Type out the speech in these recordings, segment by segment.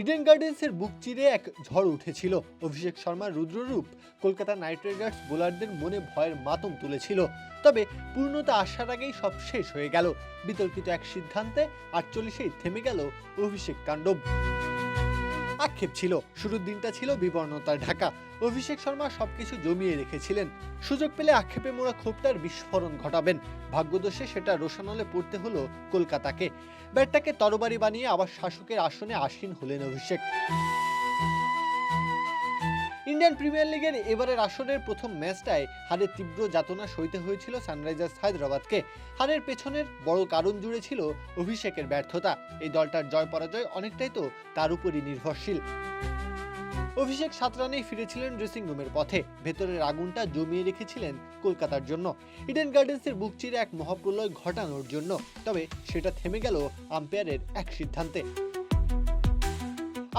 Eden গার্ডেন্সের বুক চিরে এক ঝড় উঠেছিল। অভিষেক শর্মার রুদ্ররূপ কলকাতা নাইট রাইডার্স বোলারদের মনে ভয়ের মাতম তুলেছিল। তবে পূর্ণতা আসার আগেই সব শেষ হয়ে গেল। বিতর্কিত এক সিদ্ধান্তে 48-এই থেমে গেল অভিষেক তাণ্ডব। আক্ষেপ ছিল, শুরুর দিনটা ছিল বিবর্ণতার ঢাকা। অভিষেক শর্মা সবকিছু জমিয়ে রেখেছিলেন, সুযোগ পেলে আক্ষেপে মোড়া ক্ষোভটার বিস্ফোরণ ঘটাবেন। ভাগ্যদোষে সেটা রোশানলে পড়তে হলো কলকাতাকে। ব্যাটটাকে তরবারি বানিয়ে আবার শাসকের আসনে আসীন হলেন অভিষেক। ইন্ডিয়ান প্রিমিয়ার লিগের এবারের আসরের প্রথম ম্যাচটায় হারের তীব্র যাতনা সইতে হয়েছিল সানরাইজার্স হায়দ্রাবাদকে। হারের পেছনের বড় কারণ জুড়ে ছিল অভিষেকের ব্যর্থতা। এই দলটার জয় পরাজয় অনেকটাই তো তার উপরই নির্ভরশীল। অভিষেক 7 রানেই ফিরেছিলেন ড্রেসিং রুমের পথে। ভেতরের আগুনটা জমিয়ে রেখেছিলেন কলকাতার জন্য, ইডেন গার্ডেন্সের বুক চিরে এক মহাপ্রলয় ঘটানোর জন্য। তবে সেটা থেমে গেল আম্পায়ারের এক সিদ্ধান্তে।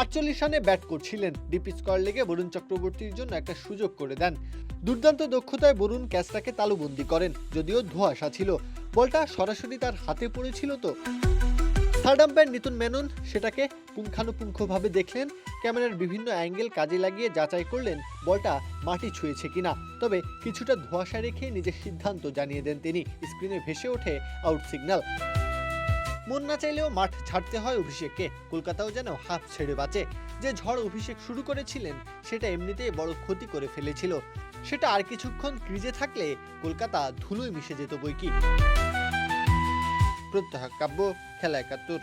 48 রানে ব্যাট করছিলেন, ডিপ স্কোয়ার লেগে বরুণ চক্রবর্তীর জন্য একটা সুযোগ করে দেন। দুর্দান্ত দক্ষতায় বরুণ ক্যাচটাকে তালুবন্দি করেন, যদিও ধোঁয়াশা ছিল। বলটা সরাসরি তার হাতে পড়েছিল তো। থার্ড আম্পায়ার নিতুন মেনন সেটাকে পুঙ্খানুপুঙ্খভাবে দেখলেন, ক্যামেরার বিভিন্ন অ্যাঙ্গেল কাজে লাগিয়ে যাচাই করলেন বলটা মাটি ছুঁয়েছে কিনা। তবে কিছুটা ধোঁয়াশা রেখে নিজের সিদ্ধান্ত জানিয়ে দেন তিনি। স্ক্রিনে ভেসে ওঠে আউট সিগন্যাল। মন না চাইলেও মাঠ ছাড়তে হয় অভিষেককে। কলকাতাও যেন হাফ ছেড়ে বাঁচে। যে ঝড় অভিষেক শুরু করেছিলেন সেটা এমনিতেই বড় ক্ষতি করে ফেলেছিল। সেটা আর কিছুক্ষণ ক্রিজে থাকলে কলকাতা ধুলোয় মিশে যেত বইকি। প্রত্যহ কাব্য, খেলা ৭১।